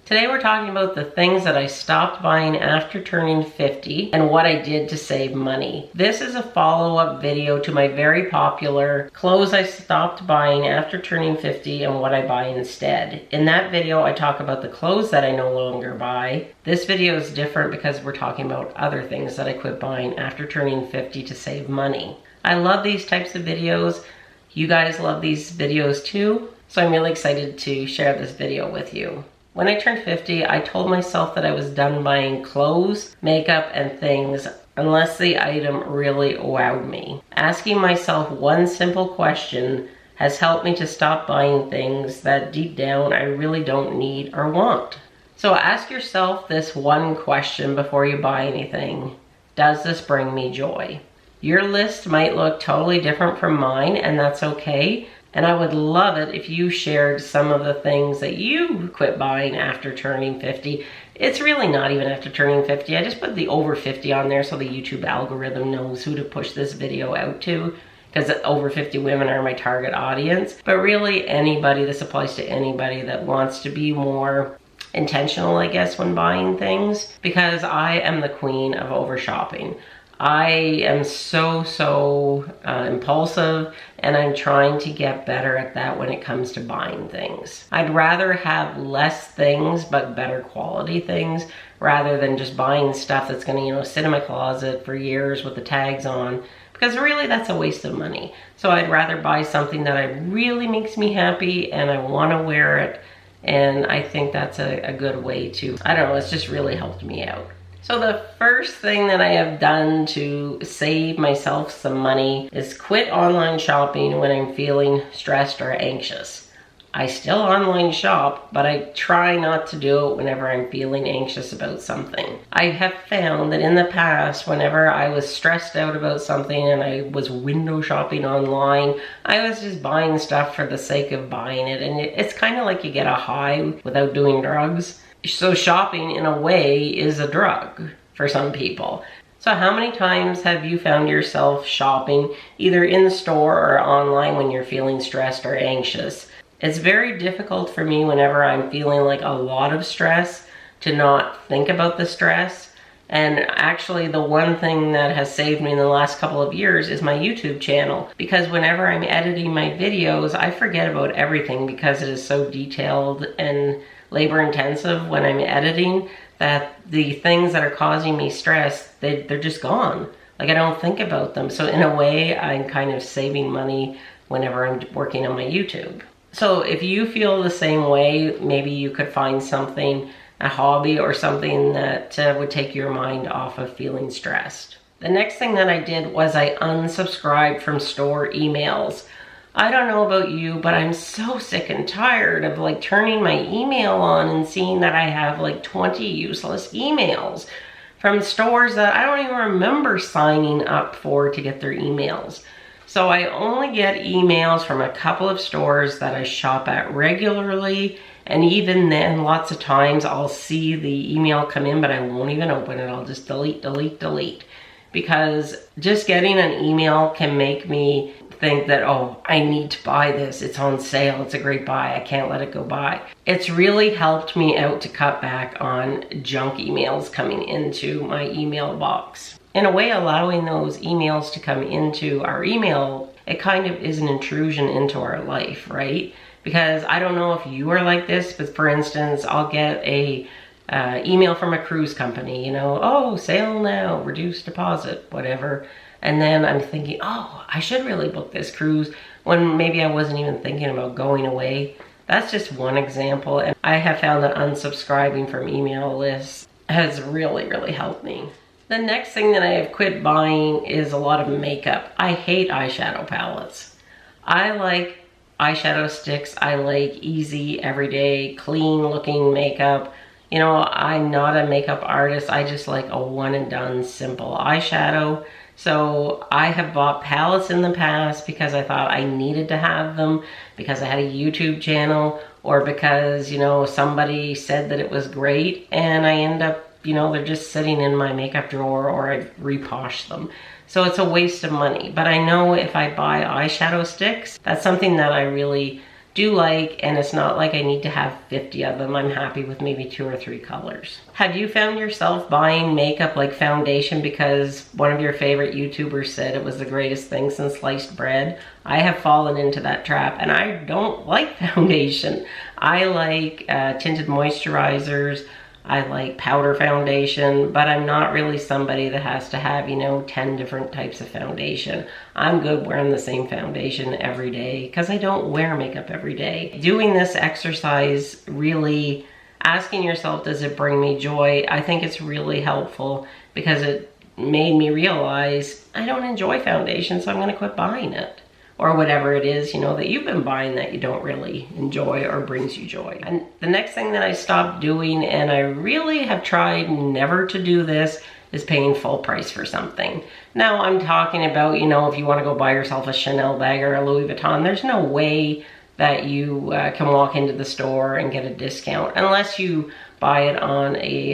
Today we're talking about the things that I stopped buying after turning 50 and what I did to save money. This is a follow-up video to my very popular clothes I stopped buying after turning 50 and what I buy instead. In that video I talk about the clothes that I no longer buy. This video is different because we're talking about other things that I quit buying after turning 50 to save money. I love these types of videos. You guys love these videos too, so I'm really excited to share this video with you. When I turned 50, I told myself that I was done buying clothes, makeup, and things unless the item really wowed me. Asking myself one simple question has helped me to stop buying things that deep down I really don't need or want. So ask yourself this one question before you buy anything. Does this bring me joy? Your list might look totally different from mine, and that's okay. And I would love it if you shared some of the things that you quit buying after turning 50. It's really not even after turning 50. I just put the over 50 on there so the YouTube algorithm knows who to push this video out to, because over 50 women are my target audience. But really anybody, this applies to anybody that wants to be more intentional, I guess, when buying things, because I am the queen of over shopping. I am so impulsive, and I'm trying to get better at that when it comes to buying things. I'd rather have less things but better quality things rather than just buying stuff that's gonna, sit in my closet for years with the tags on, because really that's a waste of money. So I'd rather buy something that really makes me happy and I wanna wear it, and I think that's a good way to, I don't know, it's just really helped me out. So the first thing that I have done to save myself some money is quit online shopping when I'm feeling stressed or anxious. I still online shop, but I try not to do it whenever I'm feeling anxious about something. I have found that in the past, whenever I was stressed out about something and I was window shopping online, I was just buying stuff for the sake of buying it. And it's kind of like you get a high without doing drugs. So shopping, in a way, is a drug for some people. So how many times have you found yourself shopping either in the store or online when you're feeling stressed or anxious? It's very difficult for me whenever I'm feeling like a lot of stress to not think about the stress. And actually the one thing that has saved me in the last couple of years is my YouTube channel, because whenever I'm editing my videos, I forget about everything because it is so detailed and labor intensive when I'm editing, that the things that are causing me stress, they're just gone. Like, I don't think about them. So in a way, I'm kind of saving money whenever I'm working on my YouTube. So if you feel the same way, maybe you could find something, a hobby or something that would take your mind off of feeling stressed. The next thing that I did was I unsubscribed from store emails. I don't know about you, but I'm so sick and tired of like turning my email on and seeing that I have like 20 useless emails from stores that I don't even remember signing up for to get their emails. So I only get emails from a couple of stores that I shop at regularly, and even then lots of times I'll see the email come in but I won't even open it. I'll just delete, because just getting an email can make me think that, oh, I need to buy this, it's on sale, it's a great buy, I can't let it go by. It's really helped me out to cut back on junk emails coming into my email box. In a way, allowing those emails to come into our email, it kind of is an intrusion into our life, right? Because I don't know if you are like this, but for instance, I'll get a email from a cruise company, oh, sale now, reduced deposit, whatever. And then I'm thinking, oh, I should really book this cruise, when maybe I wasn't even thinking about going away. That's just one example. And I have found that unsubscribing from email lists has really helped me. The next thing that I have quit buying is a lot of makeup. I hate eyeshadow palettes. I like eyeshadow sticks. I like easy, everyday, clean looking makeup. I'm not a makeup artist. I just like a one and done simple eyeshadow. So I have bought palettes in the past because I thought I needed to have them, because I had a YouTube channel, or because, somebody said that it was great, and I end up, they're just sitting in my makeup drawer, or I reposh them. So it's a waste of money. But I know if I buy eyeshadow sticks, that's something that I really do like, and it's not like I need to have 50 of them. I'm happy with maybe 2 or 3 colors. Have you found yourself buying makeup like foundation because one of your favorite YouTubers said it was the greatest thing since sliced bread? I have fallen into that trap, and I don't like foundation. I like tinted moisturizers. I like powder foundation, but I'm not really somebody that has to have, you know, 10 different types of foundation. I'm good wearing the same foundation every day because I don't wear makeup every day. Doing this exercise, really asking yourself, does it bring me joy? I think it's really helpful because it made me realize I don't enjoy foundation, so I'm going to quit buying it. Or whatever it is, you know, that you've been buying that you don't really enjoy or brings you joy. And the next thing that I stopped doing, and I really have tried never to do this, is paying full price for something. Now I'm talking about, you know, if you want to go buy yourself a Chanel bag or a Louis Vuitton, there's no way that you can walk into the store and get a discount unless you buy it on a,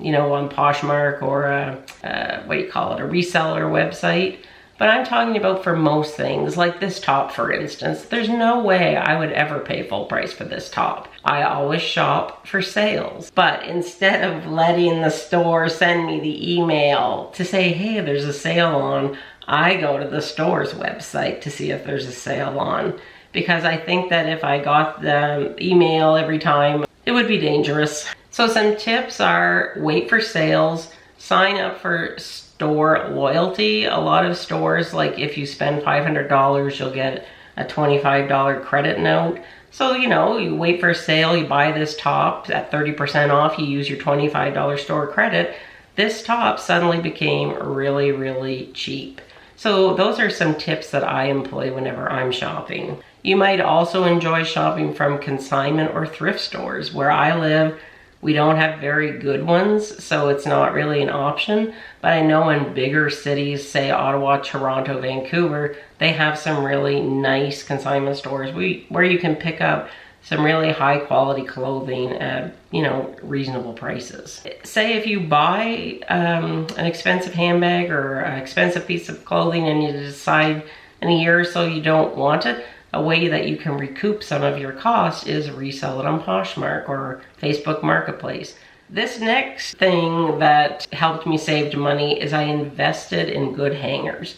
you know, on Poshmark or a, what do you call it, a reseller website. But I'm talking about for most things, like this top, for instance. There's no way I would ever pay full price for this top. I always shop for sales. But instead of letting the store send me the email to say, hey, there's a sale on, I go to the store's website to see if there's a sale on. Because I think that if I got the email every time, it would be dangerous. So some tips are wait for sales, sign up for store loyalty. A lot of stores, like if you spend $500, you'll get a $25 credit note. So, you know, you wait for a sale, you buy this top at 30% off, you use your $25 store credit. This top suddenly became really, really cheap. So those are some tips that I employ whenever I'm shopping. You might also enjoy shopping from consignment or thrift stores. Where I live, we don't have very good ones, so it's not really an option. But I know in bigger cities, say Ottawa, Toronto, Vancouver, they have some really nice consignment stores where you can pick up some really high quality clothing at, you know, reasonable prices. Say if you buy an expensive handbag or an expensive piece of clothing and you decide in a year or so you don't want it, a way that you can recoup some of your costs is resell it on Poshmark or Facebook Marketplace. This next thing that helped me save money is I invested in good hangers.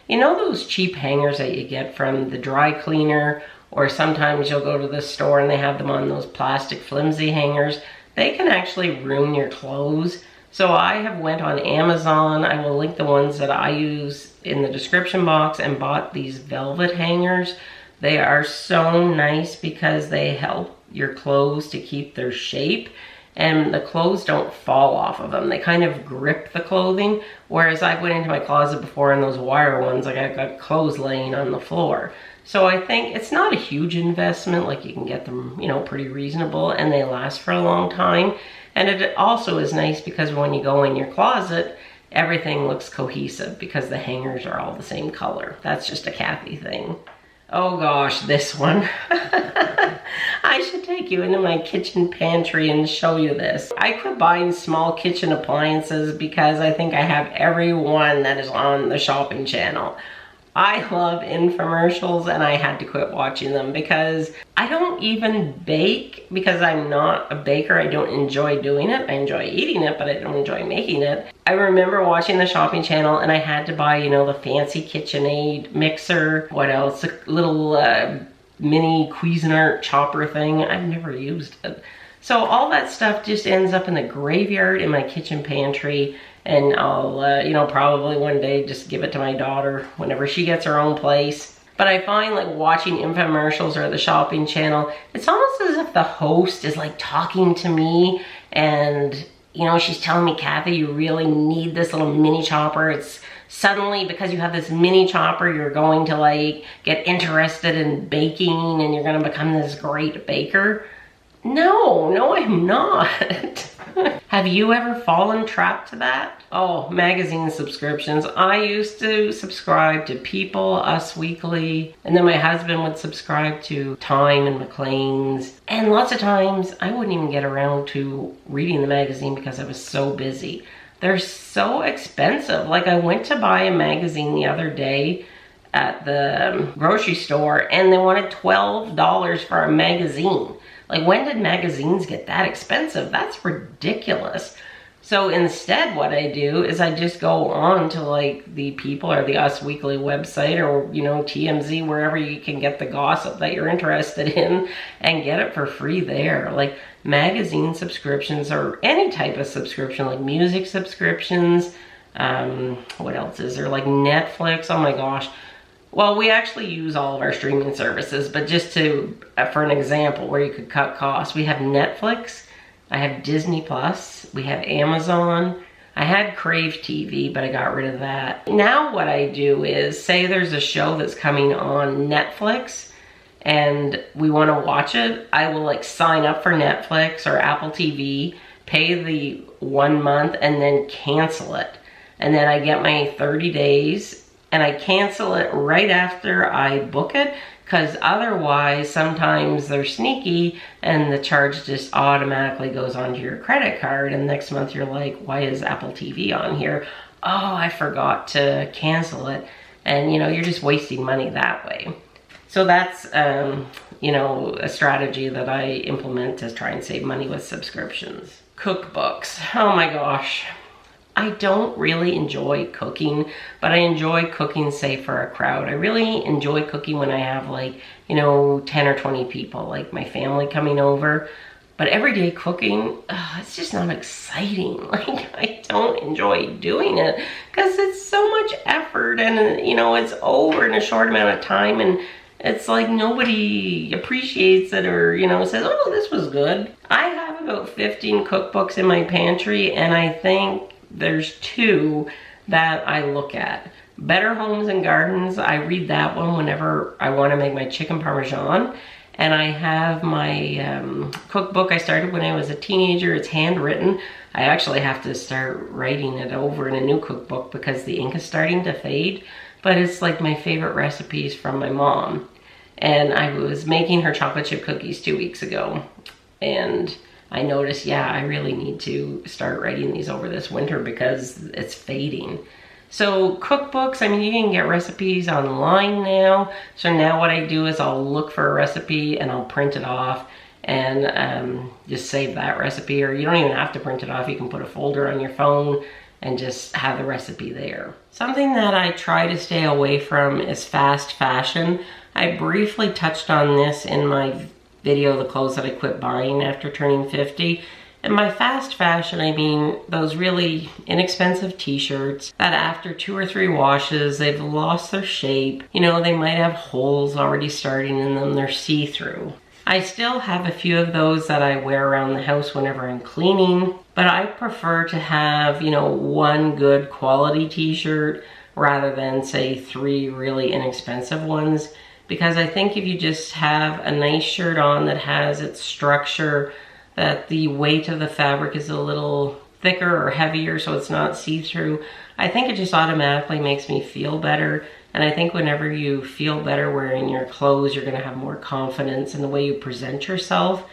You know those cheap hangers that you get from the dry cleaner, or sometimes you'll go to the store and they have them on those plastic flimsy hangers. They can actually ruin your clothes. So I have went on Amazon. I will link the ones that I use in the description box and bought these velvet hangers. They are so nice because they help your clothes to keep their shape, and the clothes don't fall off of them. They kind of grip the clothing, whereas I went into my closet before and those wire ones, like I've got clothes laying on the floor. So I think it's not a huge investment, like you can get them, you know, pretty reasonable, and they last for a long time. And it also is nice because when you go in your closet, everything looks cohesive because the hangers are all the same color. That's just a Cathy thing. Oh gosh, this one. I should take you into my kitchen pantry and show you this. I quit buying small kitchen appliances because I think I have every one that is on the shopping channel. I love infomercials and I had to quit watching them because I don't even bake because I'm not a baker. I don't enjoy doing it. I enjoy eating it, but I don't enjoy making it. I remember watching the shopping channel and I had to buy, you know, the fancy Kitchenaid mixer. What else? A little mini Cuisinart chopper thing. I've never used it. So all that stuff just ends up in the graveyard in my kitchen pantry. And I'll, you know, probably one day just give it to my daughter whenever she gets her own place. But I find like watching infomercials or the shopping channel, it's almost as if the host is like talking to me and, you know, she's telling me, Cathy, you really need this little mini chopper. It's suddenly because you have this mini chopper, you're going to like get interested in baking and you're going to become this great baker. No, I'm not. Have you ever fallen trapped to that? Oh, magazine subscriptions. I used to subscribe to People, Us Weekly, and then my husband would subscribe to Time and Maclean's. And lots of times I wouldn't even get around to reading the magazine because I was so busy. They're so expensive. Like I went to buy a magazine the other day at the grocery store, and they wanted $12 for a magazine. Like, when did magazines get that expensive? That's ridiculous. So instead, what I do is I just go on to like the People or the Us Weekly website, or, you know, TMZ, wherever you can get the gossip that you're interested in, and get it for free there. Like, magazine subscriptions, or any type of subscription, like music subscriptions. What else is there? Like Netflix. Oh my gosh. Well, we actually use all of our streaming services, but just to, for an example where you could cut costs, we have Netflix, I have Disney Plus, we have Amazon. I had Crave TV, but I got rid of that. Now what I do is, say there's a show that's coming on Netflix and we want to watch it, I will like sign up for Netflix or Apple TV, pay the 1 month, and then cancel it. And then I get my 30 days and I cancel it right after I book it, because otherwise sometimes they're sneaky and the charge just automatically goes onto your credit card, and next month you're like, why is Apple TV on here? Oh, I forgot to cancel it. And you know, you're just wasting money that way. So that's, you know, a strategy that I implement to try and save money with subscriptions. Cookbooks. Oh my gosh. I don't really enjoy cooking, but I enjoy cooking, say, for a crowd. I really enjoy cooking when I have, like, you know, 10 or 20 people, like my family coming over. But everyday cooking, it's just not exciting. Like, I don't enjoy doing it because it's so much effort, and, you know, it's over in a short amount of time, and it's like nobody appreciates it, or, you know, says, oh, this was good. I have about 15 cookbooks in my pantry, and I think there's 2 that I look at. Better Homes and Gardens, I read that one whenever I want to make my chicken parmesan. And I have my cookbook I started when I was a teenager. It's handwritten. I actually have to start writing it over in a new cookbook because the ink is starting to fade. But it's like my favorite recipes from my mom. And I was making her chocolate chip cookies 2 weeks ago. And I noticed, yeah, I really need to start writing these over this winter because it's fading. So cookbooks, I mean, you can get recipes online now. So now what I do is I'll look for a recipe and I'll print it off and just save that recipe. Or you don't even have to print it off. You can put a folder on your phone and just have the recipe there. Something that I try to stay away from is fast fashion. I briefly touched on this in my video, the clothes that I quit buying after turning 50. And by fast fashion, I mean those really inexpensive t-shirts that after 2 or 3 washes, they've lost their shape. You know, they might have holes already starting in them, they're see-through. I still have a few of those that I wear around the house whenever I'm cleaning, but I prefer to have, you know, 1 good quality t-shirt rather than, say, 3 really inexpensive ones. Because I think if you just have a nice shirt on that has its structure, that the weight of the fabric is a little thicker or heavier so it's not see-through, I think it just automatically makes me feel better. And I think whenever you feel better wearing your clothes, you're gonna have more confidence in the way you present yourself.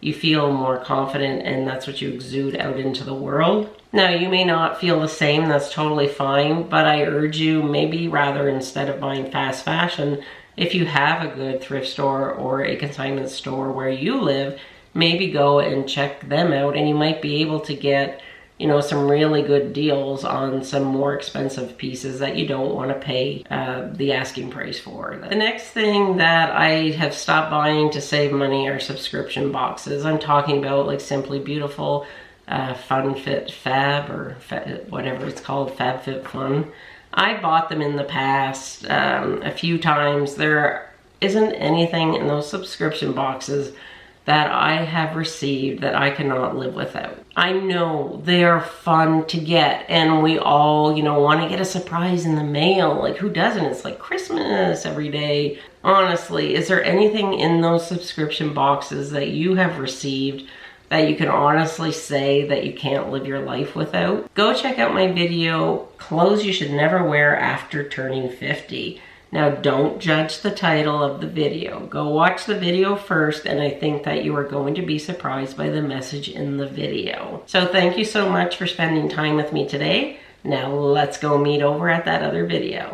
You feel more confident, and that's what you exude out into the world. Now, you may not feel the same, that's totally fine, but I urge you, maybe rather, instead of buying fast fashion, if you have a good thrift store or a consignment store where you live, maybe go and check them out, and you might be able to get, you know, some really good deals on some more expensive pieces that you don't want to pay the asking price for. The next thing that I have stopped buying to save money are subscription boxes. I'm talking about like Simply Beautiful, Fun Fit Fab, or whatever it's called, Fab Fit Fun. I bought them in the past a few times. There isn't anything in those subscription boxes that I have received that I cannot live without. I know they are fun to get, and we all, you know, want to get a surprise in the mail. Like, who doesn't? It's like Christmas every day. Honestly, is there anything in those subscription boxes that you have received that you can honestly say that you can't live your life without? Go check out my video, Clothes You Should Never Wear After Turning 50. Now, don't judge the title of the video. Go watch the video first, and I think that you are going to be surprised by the message in the video. So thank you so much for spending time with me today. Now let's go meet over at that other video.